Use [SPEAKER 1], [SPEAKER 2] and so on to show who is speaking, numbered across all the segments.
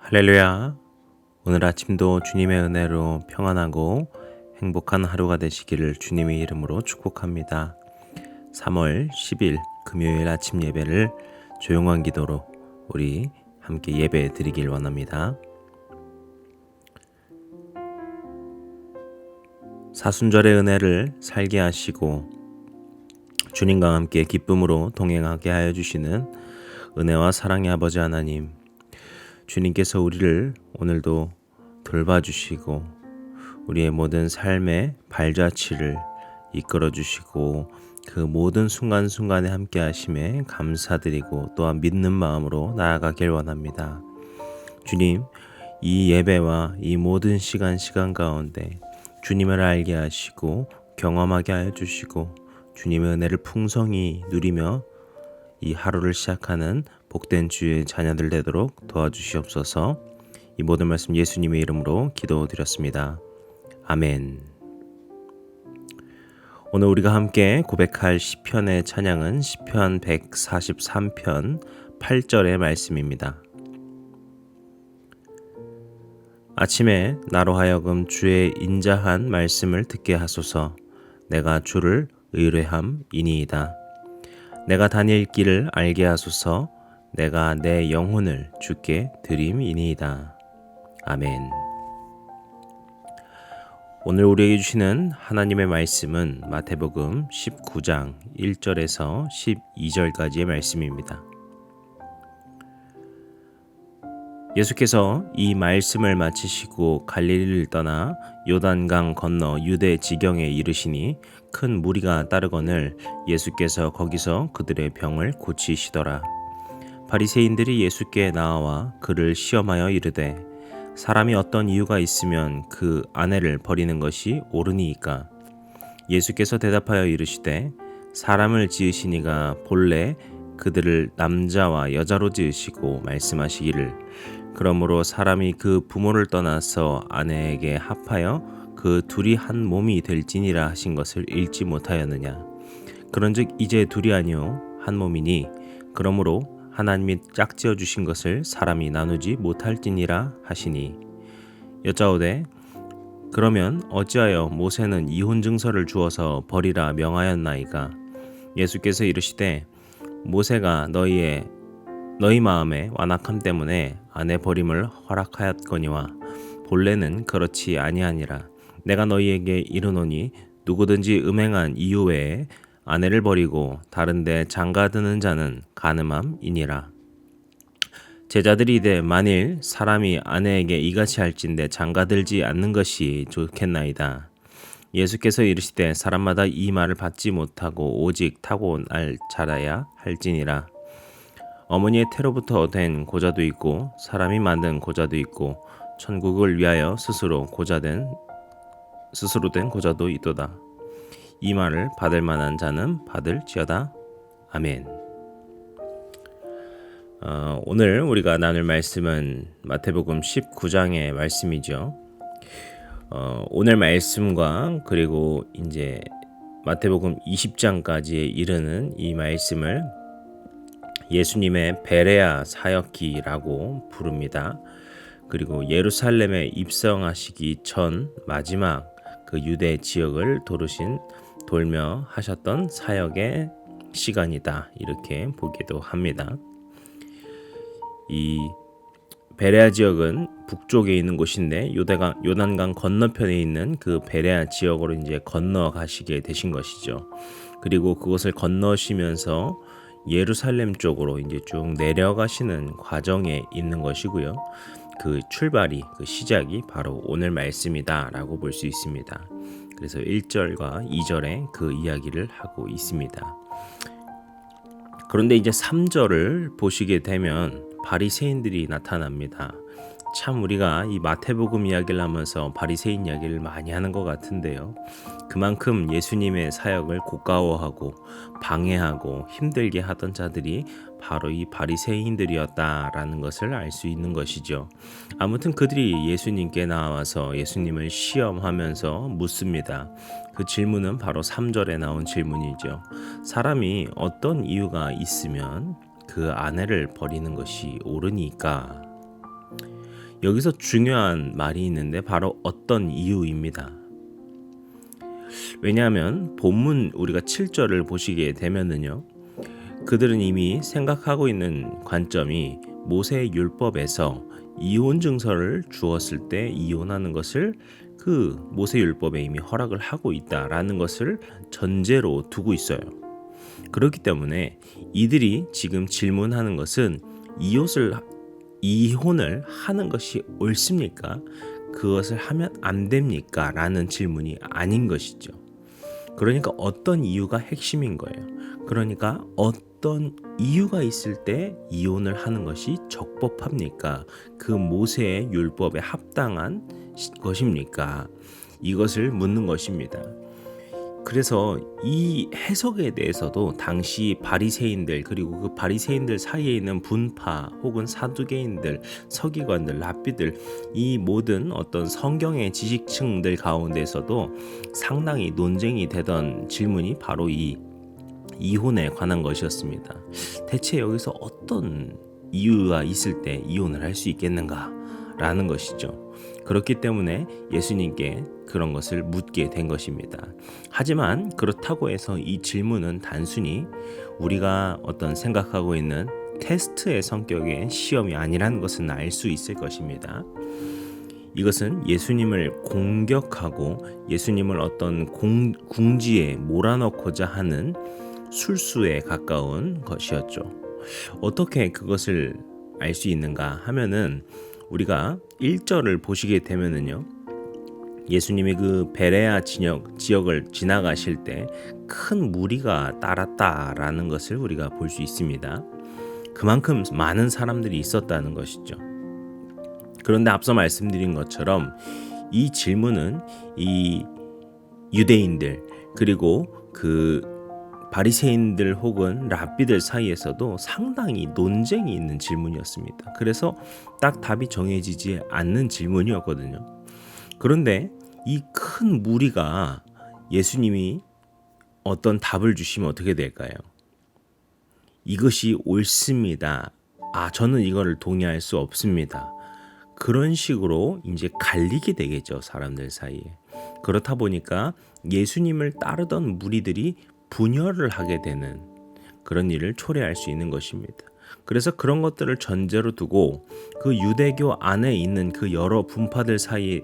[SPEAKER 1] 할렐루야. 오늘 아침도 주님의 은혜로 평안하고 행복한 하루가 되시기를 주님의 이름으로 축복합니다. 3월 10일 금요일 아침 예배를 조용한 기도로 우리 함께 예배 드리길 원합니다. 사순절의 은혜를 살게 하시고 주님과 함께 기쁨으로 동행하게 하여 주시는 은혜와 사랑의 아버지 하나님, 주님께서 우리를 오늘도 돌봐주시고 우리의 모든 삶의 발자취를 이끌어주시고 그 모든 순간순간에 함께 하심에 감사드리고 또한 믿는 마음으로 나아가길 원합니다. 주님, 이 예배와 이 모든 시간 가운데 주님을 알게 하시고 경험하게 하여 주시고 주님의 은혜를 풍성히 누리며 이 하루를 시작하는 복된 주의 자녀들 되도록 도와주시옵소서. 이 모든 말씀 예수님의 이름으로 기도드렸습니다. 아멘. 오늘 우리가 함께 고백할 시편의 찬양은 시편 143편 8절의 말씀입니다. 아침에 나로 하여금 주의 인자한 말씀을 듣게 하소서. 내가 주를 의뢰함이니이다. 내가 다닐 길을 알게 하소서. 내가 내 영혼을 주께 드림이니이다. 아멘. 오늘 우리에게 주시는 하나님의 말씀은 마태복음 19장 1절에서 12절까지의 말씀입니다. 예수께서 이 말씀을 마치시고 갈릴리를 떠나 요단강 건너 유대 지경에 이르시니 큰 무리가 따르거늘 예수께서 거기서 그들의 병을 고치시더라. 바리새인들이 예수께 나와 그를 시험하여 이르되 사람이 어떤 이유가 있으면 그 아내를 버리는 것이 옳으니이까? 예수께서 대답하여 이르시되 사람을 지으시니가 본래 그들을 남자와 여자로 지으시고 말씀하시기를 그러므로 사람이 그 부모를 떠나서 아내에게 합하여 그 둘이 한 몸이 될지니라 하신 것을 읽지 못하였느냐? 그런즉 이제 둘이 아니요 한 몸이니 그러므로 하나님이 짝지어 주신 것을 사람이 나누지 못할지니라 하시니 여짜오되 그러면 어찌하여 모세는 이혼 증서를 주어서 버리라 명하였나이까? 예수께서 이르시되 모세가 너희 마음의 완악함 때문에 아내 버림을 허락하였거니와 본래는 그렇지 아니하니라. 내가 너희에게 이르노니 누구든지 음행한 이유 외에 아내를 버리고 다른데 장가드는 자는 간음함이니라. 제자들이 이르되 만일 사람이 아내에게 이같이 할진대 장가들지 않는 것이 좋겠나이다. 예수께서 이르시되 사람마다 이 말을 받지 못하고 오직 타고날 자라야 할지니라. 어머니의 태로부터 된 고자도 있고 사람이 만든 고자도 있고 천국을 위하여 스스로 된 고자도 있도다. 이 말을 받을 만한 자는 받을지어다. 아멘. 오늘 우리가 나눌 말씀은 마태복음 19장의 말씀이죠. 오늘 말씀과 그리고 이제 마태복음 20장까지에 이르는 이 말씀을 예수님의 베레아 사역기라고 부릅니다. 그리고 예루살렘에 입성하시기 전 마지막 그 유대 지역을 돌며 하셨던 사역의 시간이다. 이렇게 보기도 합니다. 이 베레아 지역은 북쪽에 있는 곳인데 요단강 건너편에 있는 그 베레아 지역으로 이제 건너가시게 되신 것이죠. 그리고 그곳을 건너시면서 예루살렘 쪽으로 이제 쭉 내려가시는 과정에 있는 것이고요. 그 출발이 그 시작이 바로 오늘 말씀이다라고 볼 수 있습니다. 그래서 1절과 2절에 그 이야기를 하고 있습니다. 그런데 이제 3절을 보시게 되면 바리새인들이 나타납니다. 참 우리가 이 마태복음 이야기를 하면서 바리새인 이야기를 많이 하는 것 같은데요. 그만큼 예수님의 사역을 고가워하고 방해하고 힘들게 하던 자들이 바로 이 바리새인들이었다라는 것을 알 수 있는 것이죠. 아무튼 그들이 예수님께 나와서 예수님을 시험하면서 묻습니다. 그 질문은 바로 3절에 나온 질문이죠. 사람이 어떤 이유가 있으면 그 아내를 버리는 것이 옳으니까? 여기서 중요한 말이 있는데 바로 어떤 이유입니다. 왜냐하면 본문 우리가 7절을 보시게 되면은요. 그들은 이미 생각하고 있는 관점이 모세의 율법에서 이혼 증서를 주었을 때 이혼하는 것을 그 모세 율법에 이미 허락을 하고 있다라는 것을 전제로 두고 있어요. 그렇기 때문에 이들이 지금 질문하는 것은 이혼을 하는 것이 옳습니까? 그것을 하면 안 됩니까? 라는 질문이 아닌 것이죠. 그러니까 어떤 이유가 핵심인 거예요. 그러니까 어떤 이유가 있을 때 이혼을 하는 것이 적법합니까? 그 모세의 율법에 합당한 것입니까? 이것을 묻는 것입니다. 그래서 이 해석에 대해서도 당시 바리새인들 그리고 그 바리새인들 사이에 있는 분파 혹은 사두개인들, 서기관들, 랍비들 이 모든 어떤 성경의 지식층들 가운데서도 상당히 논쟁이 되던 질문이 바로 이 이혼에 관한 것이었습니다. 대체 여기서 어떤 이유가 있을 때 이혼을 할 수 있겠는가? 라는 것이죠. 그렇기 때문에 예수님께 그런 것을 묻게 된 것입니다. 하지만 그렇다고 해서 이 질문은 단순히 우리가 어떤 생각하고 있는 테스트의 성격의 시험이 아니라는 것은 알 수 있을 것입니다. 이것은 예수님을 공격하고 예수님을 어떤 궁지에 몰아넣고자 하는 술수에 가까운 것이었죠. 어떻게 그것을 알 수 있는가 하면은 우리가 1절을 보시게 되면은요. 예수님이 그 베레아 지역을 지나가실 때 큰 무리가 따랐다라는 것을 우리가 볼 수 있습니다. 그만큼 많은 사람들이 있었다는 것이죠. 그런데 앞서 말씀드린 것처럼 이 질문은 이 유대인들 그리고 그 바리새인들 혹은 랍비들 사이에서도 상당히 논쟁이 있는 질문이었습니다. 그래서 딱 답이 정해지지 않는 질문이었거든요. 그런데 이 큰 무리가 예수님이 어떤 답을 주시면 어떻게 될까요? 이것이 옳습니다. 저는 이거를 동의할 수 없습니다. 그런 식으로 이제 갈리게 되겠죠, 사람들 사이에. 그렇다 보니까 예수님을 따르던 무리들이 분열을 하게 되는 그런 일을 초래할 수 있는 것입니다. 그래서 그런 것들을 전제로 두고 그 유대교 안에 있는 그 여러 분파들 사이에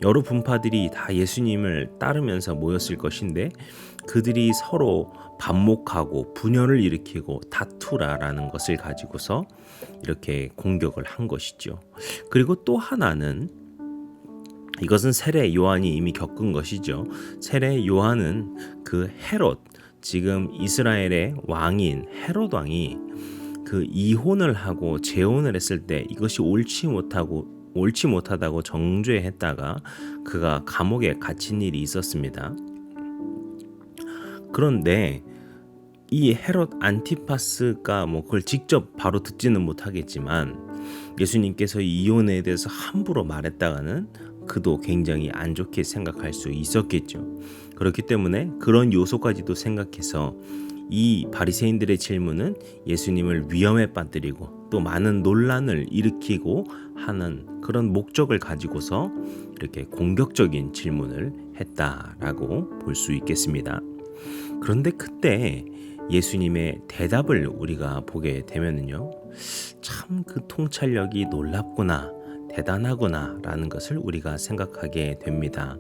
[SPEAKER 1] 여러 분파들이 다 예수님을 따르면서 모였을 것인데 그들이 서로 반목하고 분열을 일으키고 다투라라는 것을 가지고서 이렇게 공격을 한 것이죠. 그리고 또 하나는 이것은 세례 요한이 이미 겪은 것이죠. 세례 요한은 그 헤롯, 지금 이스라엘의 왕인 헤롯 왕이 그 이혼을 하고 재혼을 했을 때 이것이 옳지 못하다고 정죄했다가 그가 감옥에 갇힌 일이 있었습니다. 그런데 이 헤롯 안티파스가 그걸 직접 바로 듣지는 못하겠지만 예수님께서 이혼에 대해서 함부로 말했다가는 그도 굉장히 안 좋게 생각할 수 있었겠죠. 그렇기 때문에 그런 요소까지도 생각해서 이 바리새인들의 질문은 예수님을 위험에 빠뜨리고 또 많은 논란을 일으키고 하는 그런 목적을 가지고서 이렇게 공격적인 질문을 했다라고 볼 수 있겠습니다. 그런데 그때 예수님의 대답을 우리가 보게 되면은요, 참 그 통찰력이 놀랍구나, 대단하구나 라는 것을 우리가 생각하게 됩니다.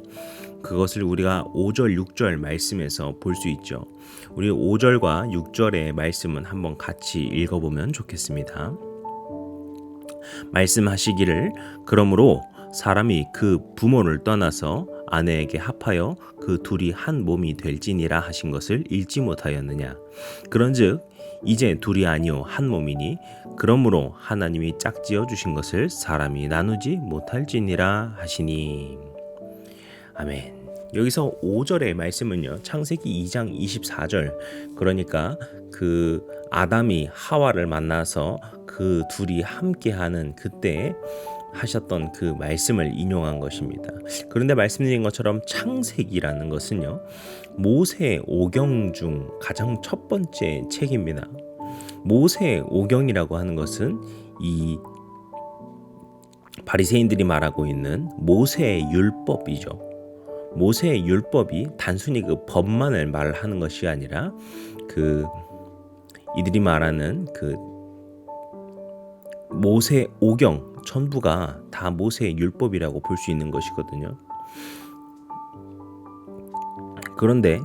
[SPEAKER 1] 그것을 우리가 5절, 6절 말씀에서 볼 수 있죠. 우리 5절과 6절의 말씀은 한번 같이 읽어보면 좋겠습니다. 말씀하시기를 그러므로 사람이 그 부모를 떠나서 아내에게 합하여 그 둘이 한 몸이 될지니라 하신 것을 읽지 못하였느냐. 그런즉 이제 둘이 아니요 한 몸이니 그러므로 하나님이 짝지어 주신 것을 사람이 나누지 못할지니라 하시니. 아멘. 여기서 5절의 말씀은요, 창세기 2장 24절, 그러니까 그 아담이 하와를 만나서 그 둘이 함께하는 그때 하셨던 그 말씀을 인용한 것입니다. 그런데 말씀드린 것처럼 창세기라는 것은요, 모세 오경 중 가장 첫 번째 책입니다. 모세 오경이라고 하는 것은 이 바리새인들이 말하고 있는 모세의 율법이죠. 모세의 율법이 단순히 그 법만을 말하는 것이 아니라 그 이들이 말하는 그 모세 오경 전부가 다 모세의 율법이라고 볼 수 있는 것이거든요. 그런데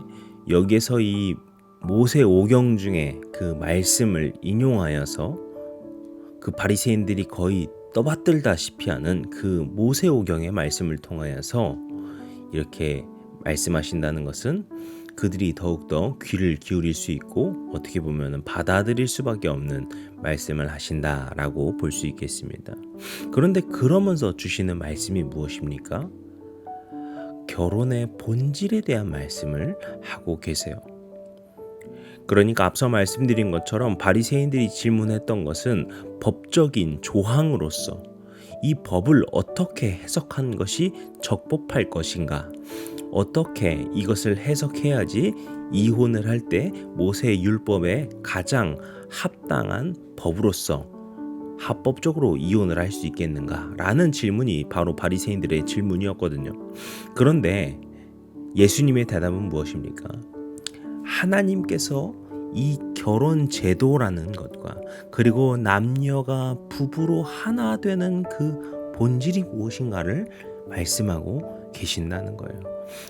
[SPEAKER 1] 여기에서 이 모세 오경 중에 그 말씀을 인용하여서 그 바리새인들이 거의 떠받들다시피 하는 그 모세 오경의 말씀을 통하여서 이렇게 말씀하신다는 것은 그들이 더욱더 귀를 기울일 수 있고 어떻게 보면 받아들일 수밖에 없는 말씀을 하신다라고 볼 수 있겠습니다. 그런데 그러면서 주시는 말씀이 무엇입니까? 결혼의 본질에 대한 말씀을 하고 계세요. 그러니까 앞서 말씀드린 것처럼 바리새인들이 질문했던 것은 법적인 조항으로서 이 법을 어떻게 해석한 것이 적법할 것인가, 어떻게 이것을 해석해야지 이혼을 할 때 모세의 율법에 가장 합당한 법으로서 합법적으로 이혼을 할 수 있겠는가 라는 질문이 바로 바리새인들의 질문이었거든요. 그런데 예수님의 대답은 무엇입니까? 하나님께서 이 결혼 제도라는 것과 그리고 남녀가 부부로 하나 되는 그 본질이 무엇인가를 말씀하고 계신다는 거예요.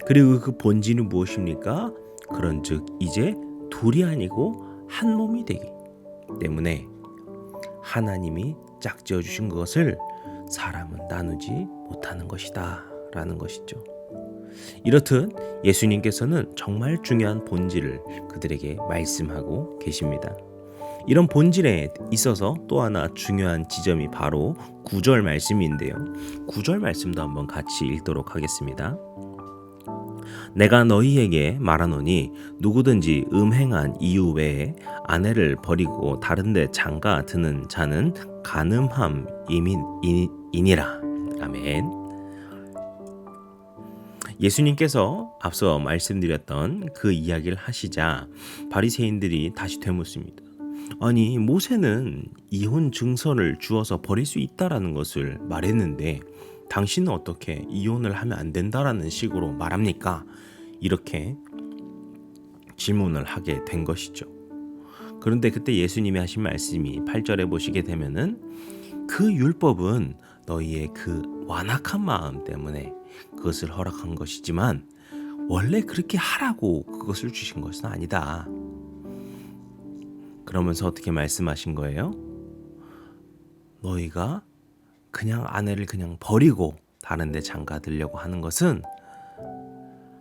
[SPEAKER 1] 그리고 그 본질은 무엇입니까? 그런즉 이제 둘이 아니고 한 몸이 되기 때문에 하나님이 짝지어 주신 것을 사람은 나누지 못하는 것이다 라는 것이죠. 이렇듯 예수님께서는 정말 중요한 본질을 그들에게 말씀하고 계십니다. 이런 본질에 있어서 또 하나 중요한 지점이 바로 9절 말씀인데요. 9절 말씀도 한번 같이 읽도록 하겠습니다. 내가 너희에게 말하노니 누구든지 음행한 이유 외에 아내를 버리고 다른 데 장가 드는 자는 간음함이니라. 아멘. 예수님께서 앞서 말씀드렸던 그 이야기를 하시자 바리새인들이 다시 되묻습니다. 아니, 모세는 이혼 증서를 주어서 버릴 수 있다라는 것을 말했는데 당신은 어떻게 이혼을 하면 안 된다라는 식으로 말합니까? 이렇게 질문을 하게 된 것이죠. 그런데 그때 예수님이 하신 말씀이 8절에 보시게 되면은 그 율법은 너희의 그 완악한 마음 때문에 그것을 허락한 것이지만 원래 그렇게 하라고 그것을 주신 것은 아니다. 그러면서 어떻게 말씀하신 거예요? 너희가 그냥 아내를 그냥 버리고 다른 데 장가들려고 하는 것은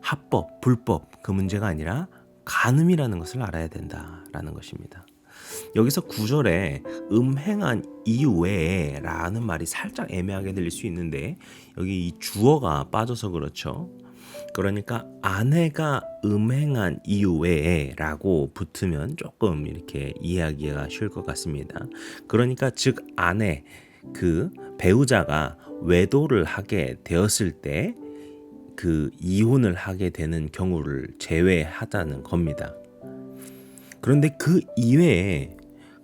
[SPEAKER 1] 합법, 불법 그 문제가 아니라 간음이라는 것을 알아야 된다라는 것입니다. 여기서 9절에 음행한 이외에 라는 말이 살짝 애매하게 들릴 수 있는데 여기 이 주어가 빠져서 그렇죠. 그러니까 아내가 음행한 이외에 라고 붙으면 조금 이렇게 이해하기가 쉬울 것 같습니다. 그러니까 즉 아내, 그 배우자가 외도를 하게 되었을 때 그 이혼을 하게 되는 경우를 제외하다는 겁니다. 그런데 그 이외에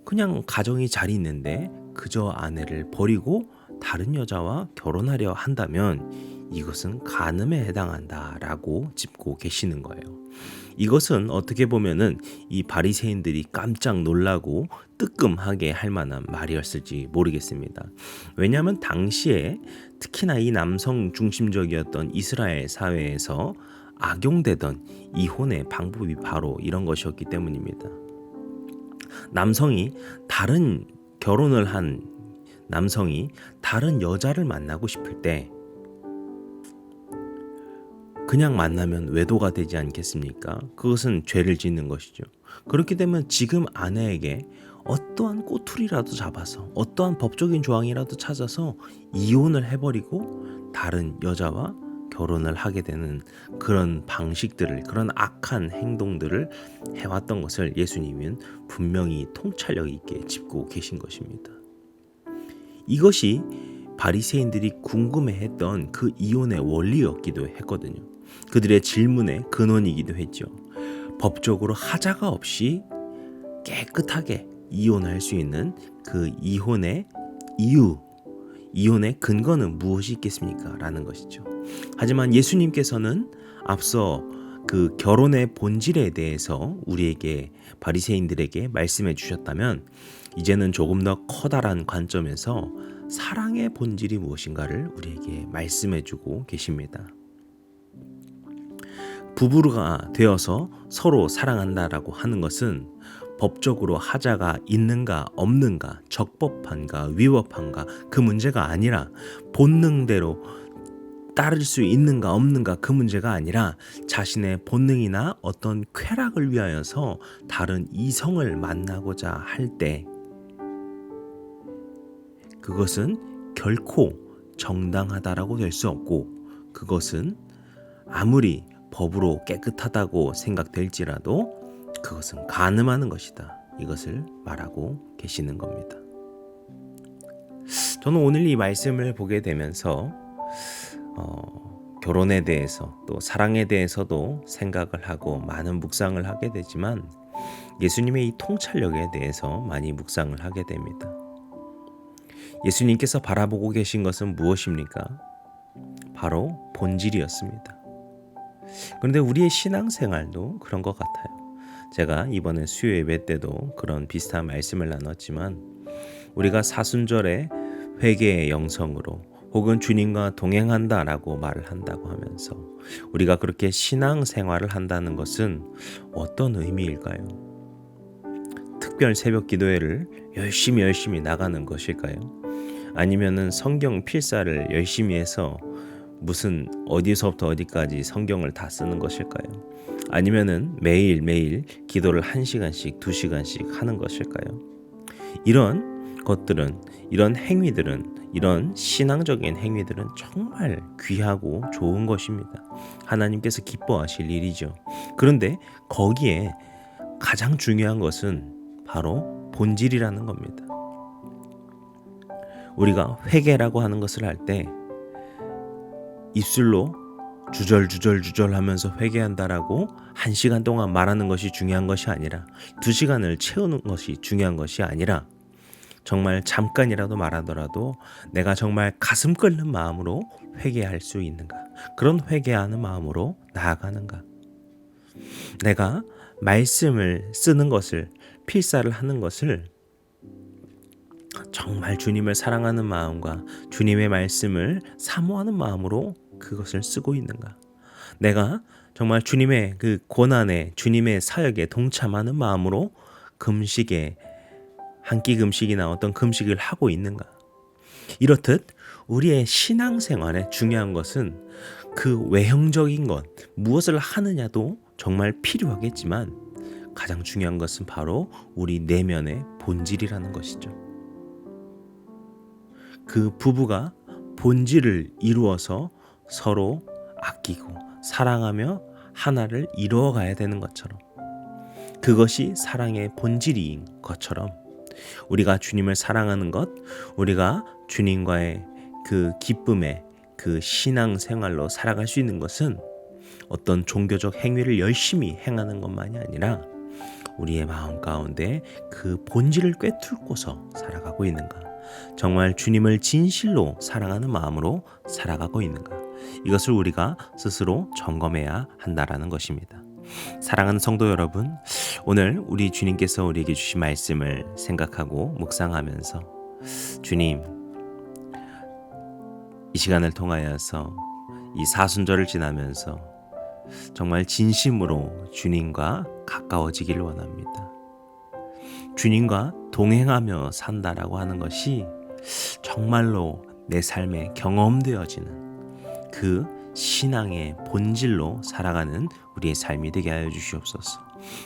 [SPEAKER 1] 그냥 가정이 잘 있는데 그저 아내를 버리고 다른 여자와 결혼하려 한다면 이것은 간음에 해당한다라고 짚고 계시는 거예요. 이것은 어떻게 보면은 이 바리새인들이 깜짝 놀라고 뜨끔하게 할 만한 말이었을지 모르겠습니다. 왜냐하면 당시에 특히나 이 남성 중심적이었던 이스라엘 사회에서 악용되던 이혼의 방법이 바로 이런 것이었기 때문입니다. 결혼을 한 남성이 다른 여자를 만나고 싶을 때 그냥 만나면 외도가 되지 않겠습니까? 그것은 죄를 짓는 것이죠. 그렇게 되면 지금 아내에게 어떠한 꼬투리라도 잡아서 어떠한 법적인 조항이라도 찾아서 이혼을 해버리고 다른 여자와 결혼을 하게 되는 그런 방식들을, 그런 악한 행동들을 해왔던 것을 예수님은 분명히 통찰력 있게 짚고 계신 것입니다. 이것이 바리새인들이 궁금해했던 그 이혼의 원리였기도 했거든요. 그들의 질문의 근원이기도 했죠. 법적으로 하자가 없이 깨끗하게 이혼할 수 있는 그 이혼의 이유, 이혼의 근거는 무엇이 있겠습니까? 라는 것이죠. 하지만 예수님께서는 앞서 그 결혼의 본질에 대해서 우리에게 바리새인들에게 말씀해 주셨다면 이제는 조금 더 커다란 관점에서 사랑의 본질이 무엇인가를 우리에게 말씀해 주고 계십니다. 부부가 되어서 서로 사랑한다라고 하는 것은 법적으로 하자가 있는가 없는가, 적법한가 위법한가 그 문제가 아니라 본능대로 따를 수 있는가 없는가 그 문제가 아니라 자신의 본능이나 어떤 쾌락을 위하여서 다른 이성을 만나고자 할 때 그것은 결코 정당하다라고 될 수 없고 그것은 아무리 법으로 깨끗하다고 생각될지라도 그것은 간음하는 것이다. 이것을 말하고 계시는 겁니다. 저는 오늘 이 말씀을 보게 되면서 결혼에 대해서 또 사랑에 대해서도 생각을 하고 많은 묵상을 하게 되지만 예수님의 이 통찰력에 대해서 많이 묵상을 하게 됩니다. 예수님께서 바라보고 계신 것은 무엇입니까? 바로 본질이었습니다. 그런데 우리의 신앙생활도 그런 것 같아요. 제가 이번에 수요 예배 때도 그런 비슷한 말씀을 나눴지만 우리가 사순절에 회개의 영성으로 혹은 주님과 동행한다라고 말을 한다고 하면서 우리가 그렇게 신앙생활을 한다는 것은 어떤 의미일까요? 특별 새벽 기도회를 열심히 나가는 것일까요? 아니면은 성경 필사를 열심히 해서 무슨 어디서부터 어디까지 성경을 다 쓰는 것일까요? 아니면은 매일매일 기도를 1시간씩 2시간씩 하는 것일까요? 이런 것들은, 이런 행위들은, 이런 신앙적인 행위들은 정말 귀하고 좋은 것입니다. 하나님께서 기뻐하실 일이죠. 그런데 거기에 가장 중요한 것은 바로 본질이라는 겁니다. 우리가 회개라고 하는 것을 할 때 입술로 주절 하면서 회개한다라고 1시간 동안 말하는 것이 중요한 것이 아니라 2시간을 채우는 것이 중요한 것이 아니라 정말 잠깐이라도 말하더라도 내가 정말 가슴 끓는 마음으로 회개할 수 있는가, 그런 회개하는 마음으로 나아가는가, 내가 말씀을 쓰는 것을, 필사를 하는 것을 정말 주님을 사랑하는 마음과 주님의 말씀을 사모하는 마음으로 그것을 쓰고 있는가, 내가 정말 주님의 그 고난에, 주님의 사역에 동참하는 마음으로 금식에, 한 끼 금식이나 어떤 금식을 하고 있는가. 이렇듯 우리의 신앙생활에 중요한 것은 그 외형적인 것, 무엇을 하느냐도 정말 필요하겠지만 가장 중요한 것은 바로 우리 내면의 본질이라는 것이죠. 그 부부가 본질을 이루어서 서로 아끼고 사랑하며 하나를 이루어가야 되는 것처럼, 그것이 사랑의 본질인 것처럼 우리가 주님을 사랑하는 것, 우리가 주님과의 그 기쁨의 그 신앙생활로 살아갈 수 있는 것은 어떤 종교적 행위를 열심히 행하는 것만이 아니라 우리의 마음 가운데 그 본질을 꿰뚫고서 살아가고 있는가, 정말 주님을 진실로 사랑하는 마음으로 살아가고 있는가, 이것을 우리가 스스로 점검해야 한다라는 것입니다. 사랑하는 성도 여러분, 오늘 우리 주님께서 우리에게 주신 말씀을 생각하고 묵상하면서 주님, 이 시간을 통하여서 이 사순절을 지나면서 정말 진심으로 주님과 가까워지기를 원합니다. 주님과 동행하며 산다라고 하는 것이 정말로 내 삶에 경험되어지는 그 신앙의 본질로 살아가는 우리의 삶이 되게 하여 주시옵소서.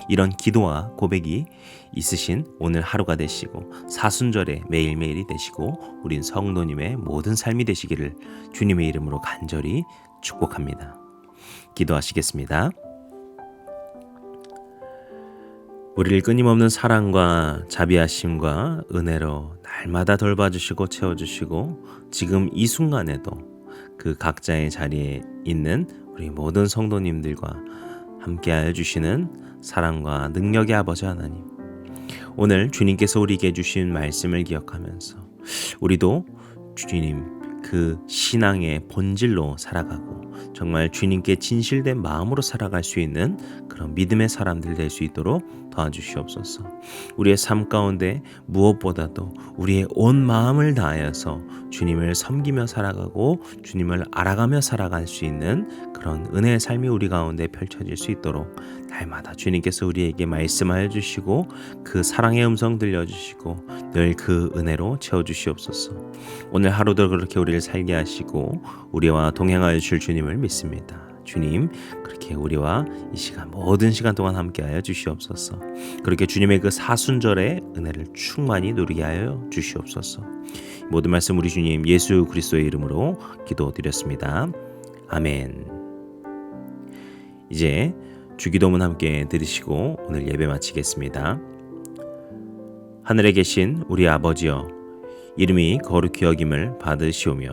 [SPEAKER 1] 이런 기도와 고백이 있으신 오늘 하루가 되시고 사순절의 매일매일이 되시고 우린 성도님의 모든 삶이 되시기를 주님의 이름으로 간절히 축복합니다. 기도하시겠습니다. 우리를 끊임없는 사랑과 자비하심과 은혜로 날마다 돌봐주시고 채워주시고 지금 이 순간에도 그 각자의 자리에 있는 우리 모든 성도님들과 함께하여 주시는 사랑과 능력의 아버지 하나님, 오늘 주님께서 우리에게 주신 말씀을 기억하면서 우리도 주님 그 신앙의 본질로 살아가고 정말 주님께 진실된 마음으로 살아갈 수 있는 그런 믿음의 사람들 될 수 있도록 도와주시옵소서. 우리의 삶 가운데 무엇보다도 우리의 온 마음을 다하여서 주님을 섬기며 살아가고 주님을 알아가며 살아갈 수 있는 그런 은혜의 삶이 우리 가운데 펼쳐질 수 있도록 날마다 주님께서 우리에게 말씀하여 주시고 그 사랑의 음성 들려주시고 늘 그 은혜로 채워주시옵소서. 오늘 하루도 그렇게 우리를 살게 하시고 우리와 동행하여 주실 주님을 믿습니다. 주님 그렇게 우리와 이 시간 모든 시간 동안 함께하여 주시옵소서. 그렇게 주님의 그 사순절의 은혜를 충만히 누리게 하여 주시옵소서. 모든 말씀 우리 주님 예수 그리스도의 이름으로 기도드렸습니다. 아멘. 이제 주기도문 함께 들으시고 오늘 예배 마치겠습니다. 하늘에 계신 우리 아버지여, 이름이 거룩히 여김을 받으시오며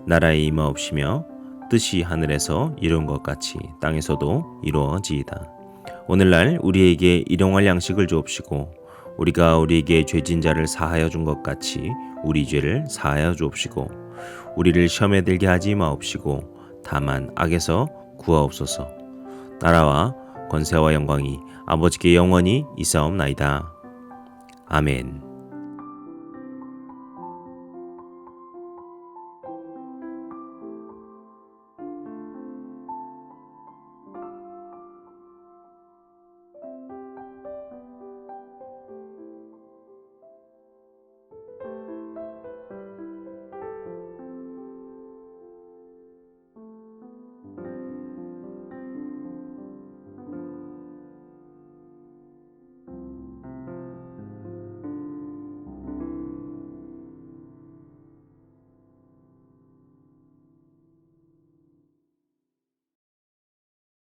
[SPEAKER 1] 나라의 임하옵시며 뜻이 하늘에서 이룬 것 같이 땅에서도 이루어지이다. 오늘날 우리에게 일용할 양식을 주옵시고 우리가 우리에게 죄진 자를 사하여 준 것 같이 우리 죄를 사하여 주옵시고 우리를 시험에 들게 하지 마옵시고 다만 악에서 구하옵소서. 나라와 권세와 영광이 아버지께 영원히 있사옵나이다. 아멘.